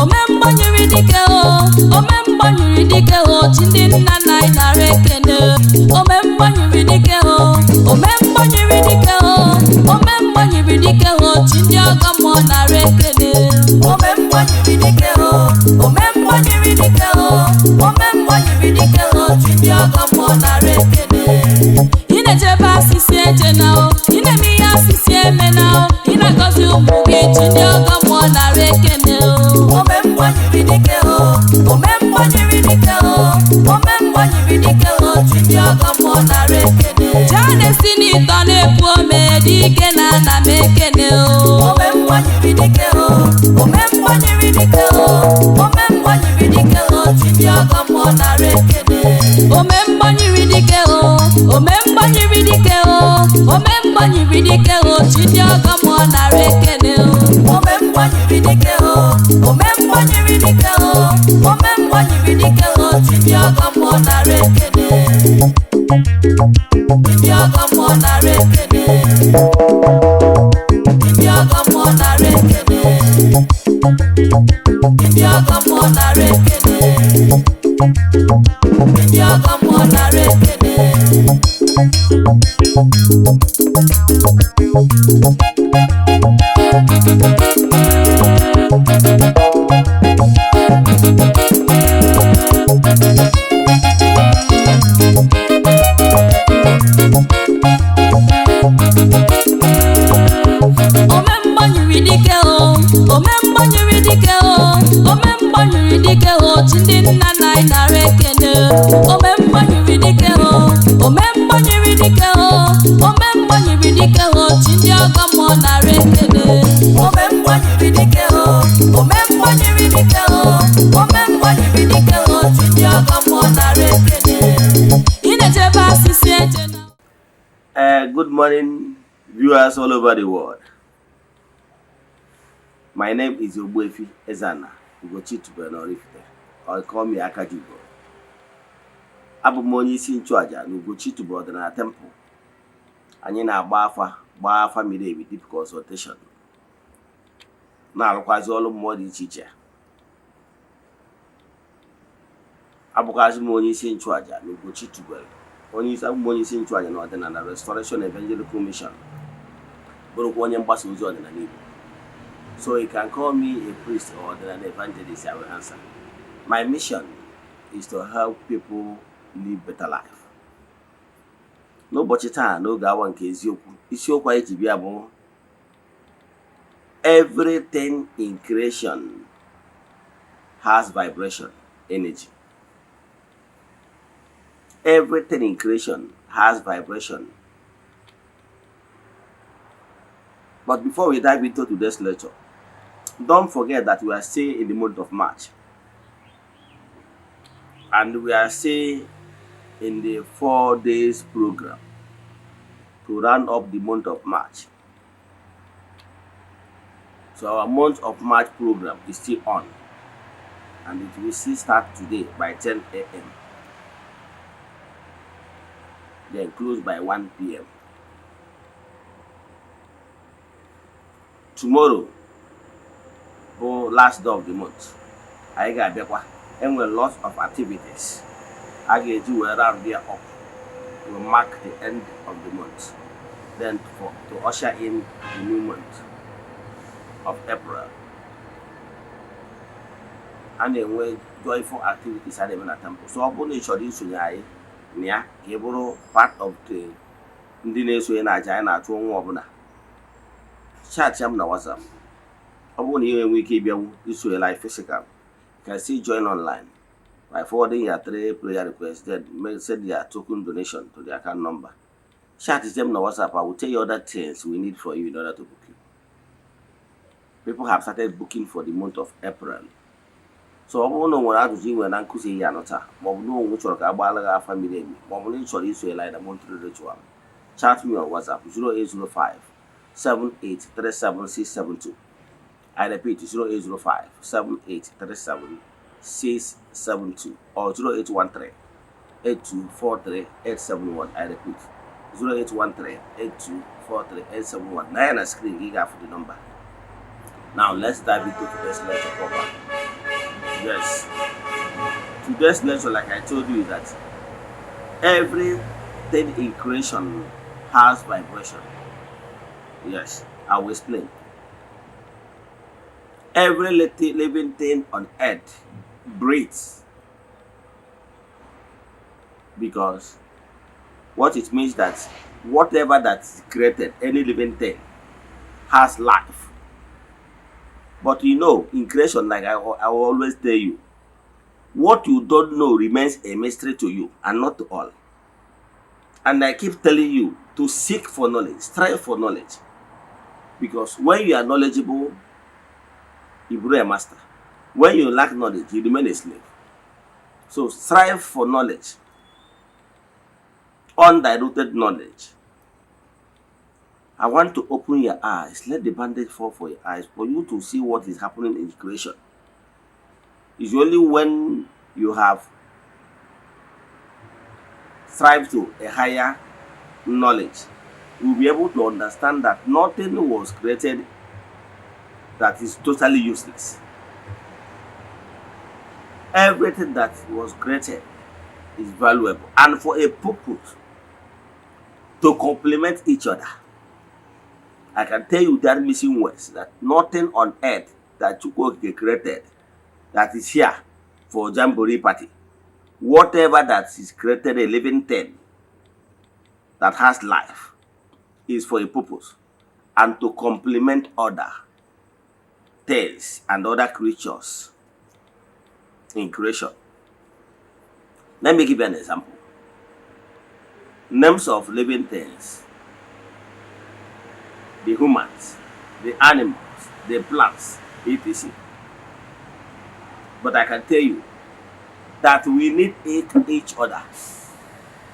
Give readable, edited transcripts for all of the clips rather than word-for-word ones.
omembanyiri dike o omembanyiri dike o chindi nna nai narekene omembanyiri dike o omembanyiri dike o omembanyiri dike o chindi agamo narekene omembanyiri dike o omembanyiri dike o omembanyiri dike o chindi agamo narekene ine jeba sisi ejena o ine miya sisi emena o ine gozi umugi chindi agamo narekene omembanyiri dike o omembanyiri dike o omembanyiri dike o chindi agamo narekene jane sini tane puome dike na na mekene o omembanyiri dike o omembanyiri dike o omembanyiri dike o chindi agamo narekene omembanyiri dike o omembanyiri dike o omembanyiri dike o chindi agamo narekene omembanyiri dike o omembanyiri dike o omembanyiri dike o chindi agamo narekene chindi agamo narekene chindi agamo narekene chindi agamo narekene chindi agamo narekene omembanyiri dike o omembanyiri dike o omembanyiri dike o chindi nna nai narekene omembanyiri dike o omembanyiri dike o omembanyiri dike o chindi agamo narekene omembanyiri dike o omembanyiri dike o omembanyiri dike o chindi agamo narekene ine jeba sisi ejena. Good morning, viewers all over the world. My name is Eze-Ana, or call me Akajibo. Abụ m onye isi nchụaja n'Ugochi Tubelu ọdịnala temple. Anyị na-agba afa miri emi deep consultation. Na-arụkwazi ọrụ mmụọ dị iche iche. Abụkwazi m onye isi nchụaja n'Ugochi Tubelu. Abụ m onye isi nchụaja n'ọdịnala Restoration Evangelical Mission. Bụrụkwa onye mgbasa ozi ọdịnala Igbo. So you can call me a priest or an evangelist, I will answer. My mission is to help people live better life. N'ụbọchị taa n'oge awa nke eziokwu, isiokwu anyị ji bịa bụ everything in creation has vibration, energy. Everything in creation has vibration. But before we dive into today's lecture, don't forget that we are still in the month of March. And we are still in the 4 days program to round up the month of March. So our month of March program is still on. And it will still start today by 10 a.m. Then close by 1 p.m. Tomorrow, last day of the month, I got lots of activities. I get to around there up to mark the end of the month. Then to usher in the new month of April. And then we joyful activities at the temple. So I'm going to show you part of the Indian China to chat jam na WhatsApp. I want you and we keep your issue live physical. You can still join online by forwarding your 3 prayer requests. Then send your token donation to the account number. Chat them na WhatsApp. I will tell you other things we need for you in order to book you. People have started booking for the month of April. So I want to know what to do when Uncle say you are not. But no which one can buy family. But we need to issue like the monthly ritual. Chat me on WhatsApp 0805. 7837672. I repeat 0805 7837672 or 0813 8243 871. I repeat 0813 8243 871. Now on the screen you got for the number. Now let's dive into today's lecture proper. Yes. Today's lesson, like I told you, is that everything in creation has vibration. Yes, I will explain. Every living thing on earth breathes, because what it means that whatever that is created, any living thing, has life. But you know, in creation, like I will always tell you, what you don't know remains a mystery to you and not to all. And I keep telling you to seek for knowledge, strive for knowledge. Because when you are knowledgeable, you grow a master. When you lack knowledge, you remain a slave. So strive for knowledge, undiluted knowledge. I want to open your eyes. Let the bandage fall for your eyes for you to see what is happening in creation. It's only when you have strived to a higher knowledge, you'll be able to understand that nothing was created that is totally useless. Everything that was created is valuable and for a purpose, to complement each other. I can tell you that missing words, that nothing on earth that Chukwuokike created that is here for Jamboree party. Whatever that is created, a living thing that has life, is for a purpose and to complement other things and other creatures in creation. Let me give you an example. Names of living things: the humans, the animals, the plants, etc. But I can tell you that we need each other.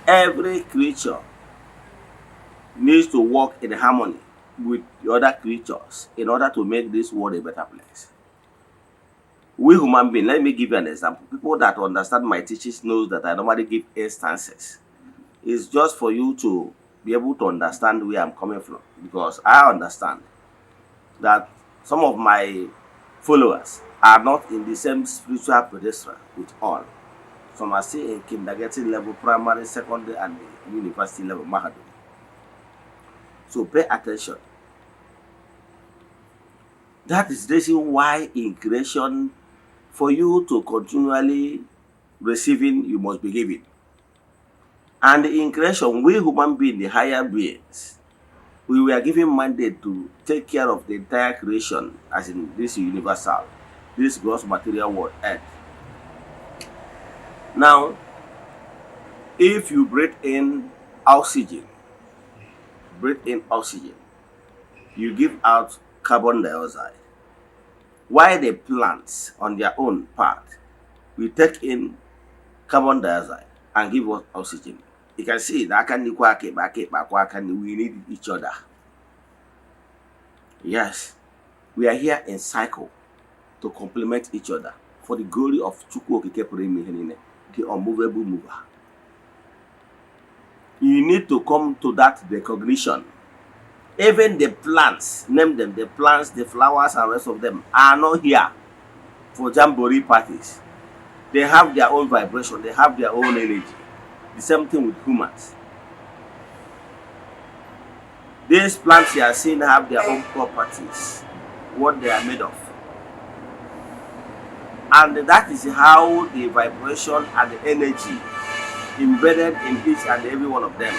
Every creature needs to work in harmony with the other creatures in order to make this world a better place. We human beings, let me give you an example. People that understand my teachings knows that I normally give instances. It's just for you to be able to understand where I'm coming from, because I understand that some of my followers are not in the same spiritual pedestal with all. Some are still in kindergarten level, primary, secondary, and university level, Mahadum. So pay attention. That is the reason why in creation, for you to continually receiving, you must be giving. And in creation, we human beings, the higher beings, we were given mandate to take care of the entire creation, as in this universal, this gross material world, earth. Now, if you breathe in oxygen, you give out carbon dioxide. While the plants, on their own part, we take in carbon dioxide and give us oxygen. You can see that we need each other. Yes, we are here in cycle to complement each other for the glory of Chukwuokike, the unmovable mover. You need to come to that recognition. Even the plants, name them, the plants, the flowers, and rest of them are not here for Jamboree parties. They have their own vibration, they have their own energy. The same thing with humans. These plants you are seeing have their own properties, what they are made of. And that is how the vibration and the energy embedded in each and every one of them.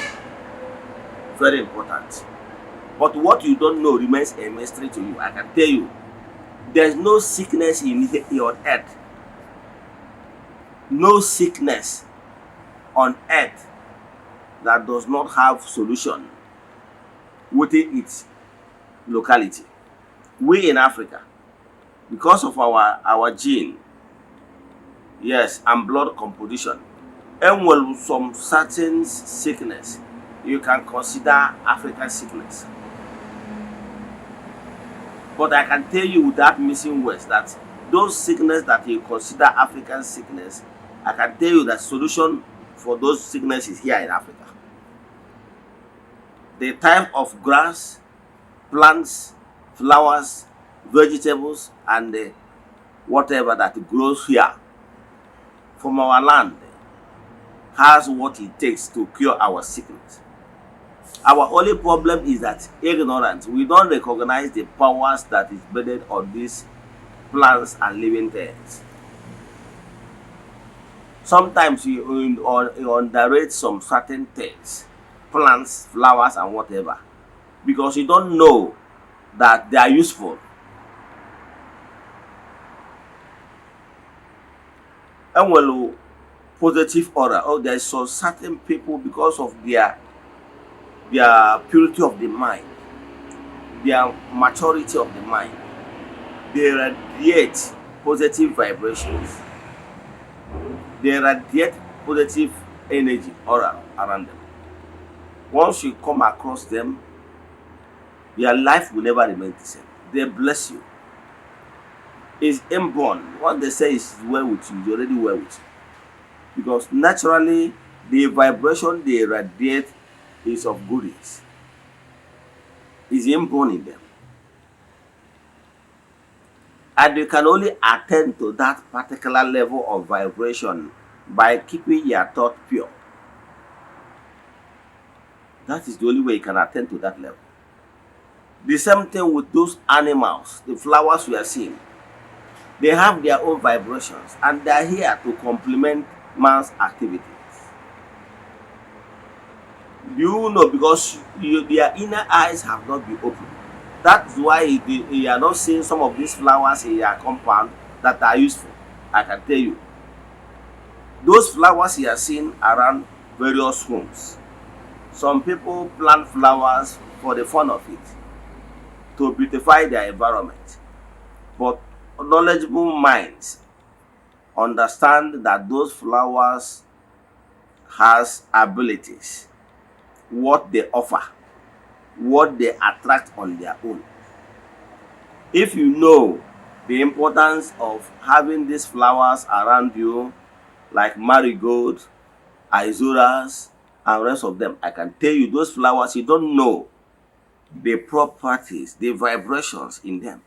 Very important. But what you don't know remains a mystery to you. I can tell you, there's no sickness on earth. No sickness on earth that does not have solution within its locality. We in Africa, because of our gene, yes, and blood composition, and well, some certain sickness you can consider African sickness. But I can tell you without missing words that those sickness that you consider African sickness, I can tell you that solution for those sicknesses is here in Africa. The type of grass, plants, flowers, vegetables, and whatever that grows here from our land has what it takes to cure our sickness. Our only problem is that ignorance. We don't recognize the powers that is embedded on these plants and living things. Sometimes you underrate some certain things, plants, flowers, and whatever, because you don't know that they are useful. And well, positive aura. Oh, there's some certain people, because of their purity of the mind, their maturity of the mind, they radiate positive vibrations. They radiate positive energy aura around them. Once you come across them, your life will never remain the same. They bless you. It's inborn. What they say is well with you, it's already well with you. Because naturally, the vibration they radiate is of goodness. It's inborn in them. And you can only attend to that particular level of vibration by keeping your thought pure. That is the only way you can attend to that level. The same thing with those animals, the flowers we are seeing. They have their own vibrations and they are here to complement man's activities. You know, because their inner eyes have not been opened. That's why you are not seeing some of these flowers in your compound that are useful. I can tell you. Those flowers you are seeing around various homes. Some people plant flowers for the fun of it, to beautify their environment. But knowledgeable minds understand that those flowers has abilities, what they offer, what they attract on their own. If you know the importance of having these flowers around you, like marigold, izoras, and rest of them, I can tell you those flowers, you don't know the properties, the vibrations in them.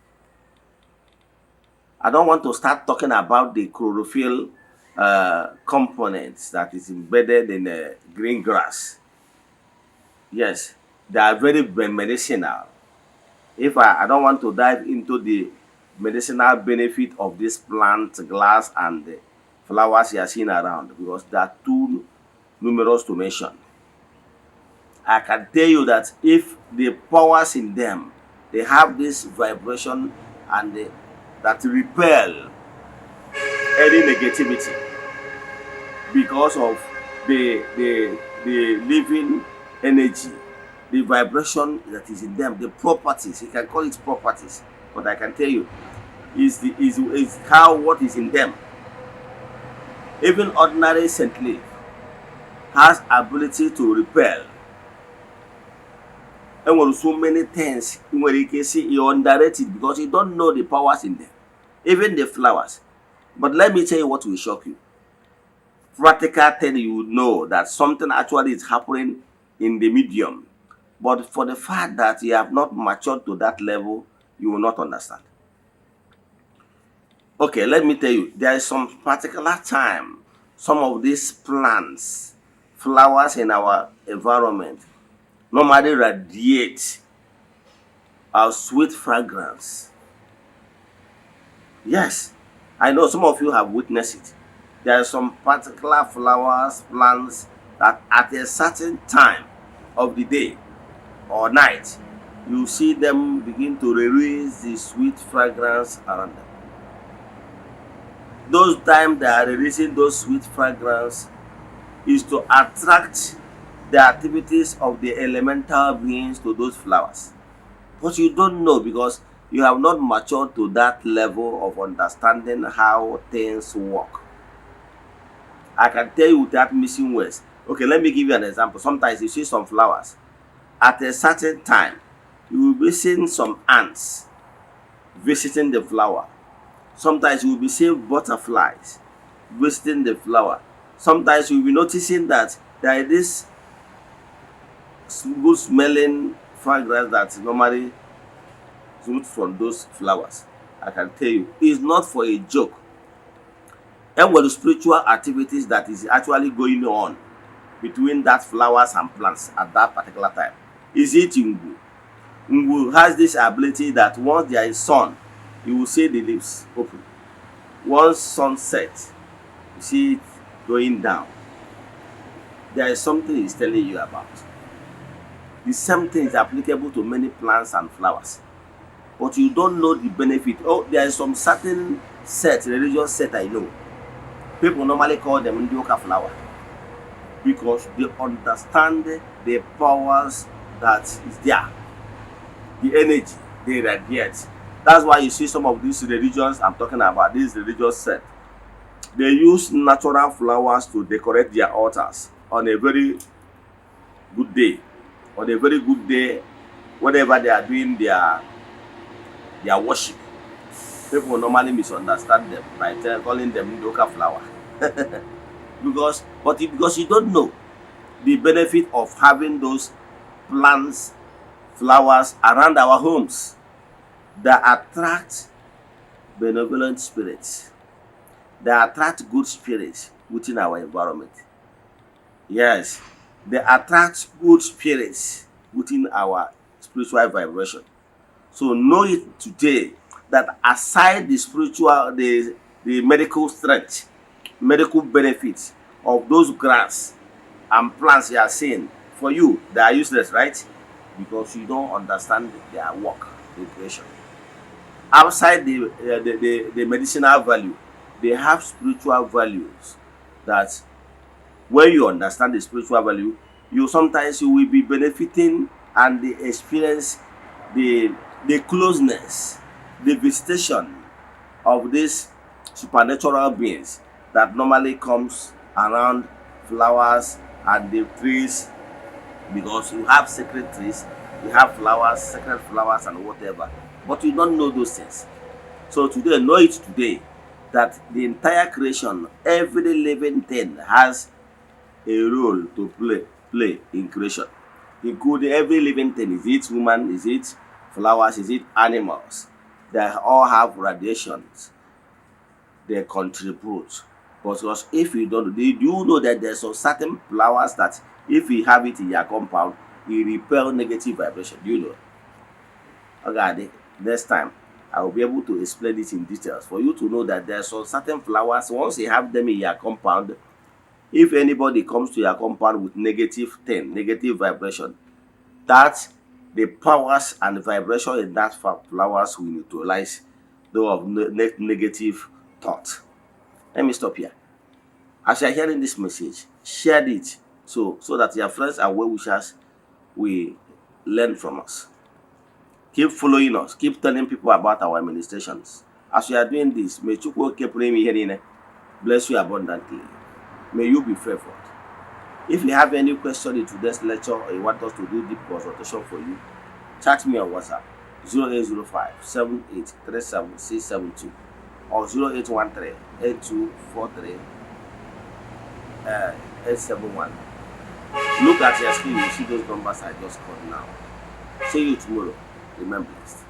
I don't want to start talking about the chlorophyll components that is embedded in green grass. Yes, they are very medicinal. If I don't want to dive into the medicinal benefit of this plant, glass, and the flowers you are seeing around, because they are too numerous to mention. I can tell you that if the powers in them, they have this vibration and that repel any negativity because of the living energy, the vibration that is in them, the properties. You can call it properties, but I can tell you is how what is in them. Even ordinary scent leaf has ability to repel. And when so many things where you can see you underrate it because you don't know the powers in them, even the flowers. But let me tell you what will shock you. Practical thing, you would know that something actually is happening in the medium, but for the fact that you have not matured to that level, you will not understand. Okay, let me tell you, there is some particular time some of these plants, flowers in our environment normally radiate a sweet fragrance. Yes, I know some of you have witnessed it. There are some particular flowers, plants that at a certain time of the day or night, you see them begin to release the sweet fragrance around them. Those times they are releasing those sweet fragrance is to attract the activities of the elemental beings to those flowers. But you don't know because you have not matured to that level of understanding how things work. I can tell you without missing words. Okay, let me give you an example. Sometimes you see some flowers. At a certain time, you will be seeing some ants visiting the flower. Sometimes you will be seeing butterflies visiting the flower. Sometimes you will be noticing that there is this good smelling fragrance that normally comes from those flowers. I can tell you, is not for a joke. And with the spiritual activities that is actually going on between that flowers and plants at that particular time. Is it Ngwu? Ngwu has this ability that once there is sun, you will see the leaves open. Once sun sets, you see it going down. There is something he's telling you about. The same thing is applicable to many plants and flowers. But you don't know the benefit. Oh, there is some certain set, religious set I know. People normally call them Ndioka flower because they understand the powers that is there, the energy they radiate. That's why you see some of these religions I'm talking about, these religious set, they use natural flowers to decorate their altars on a very good day. On a very good day, whenever they are doing their worship, people normally misunderstand them by calling them Ndoka flower. because you don't know the benefit of having those plants, flowers around our homes that attract benevolent spirits, that attract good spirits within our environment. Yes, they attract good spirits within our spiritual vibration. So know it today that aside the spiritual, the medical strength, medical benefits of those grass and plants you are seeing, for you they are useless, right? Because you don't understand their work in creation. Outside the medicinal value, they have spiritual values that when you understand the spiritual value, you will be benefiting and the experience the closeness, the visitation of these supernatural beings that normally comes around flowers and the trees, because you have sacred trees, you have flowers, sacred flowers and whatever, but you don't know those things. So today, know it today that the entire creation, every living thing has a role to play in creation, including every living thing. Is it human? Is it flowers? Is it animals? They all have radiations. They contribute. Because if you don't, do you know that there's some certain flowers that if you have it in your compound, it repel negative vibration? Do you know? Okay, next time I will be able to explain it in details for you to know that there's some certain flowers, once you have them in your compound, if anybody comes to your compound with negative vibration, that the powers and vibration in that flowers will neutralize those of negative thought. Let me stop here. As you are hearing this message, share it so that your friends and well wishers will learn from us. Keep following us. Keep telling people about our administrations. As you are doing this, may Chukwu keep praying here, bless you abundantly. May you be favored. If you have any question in today's lecture or you want us to do deep consultation for you, chat me on WhatsApp 0805 7837 672 or 0813 8243 871. Look at your screen, you see those numbers I just called now. See you tomorrow. Remember this.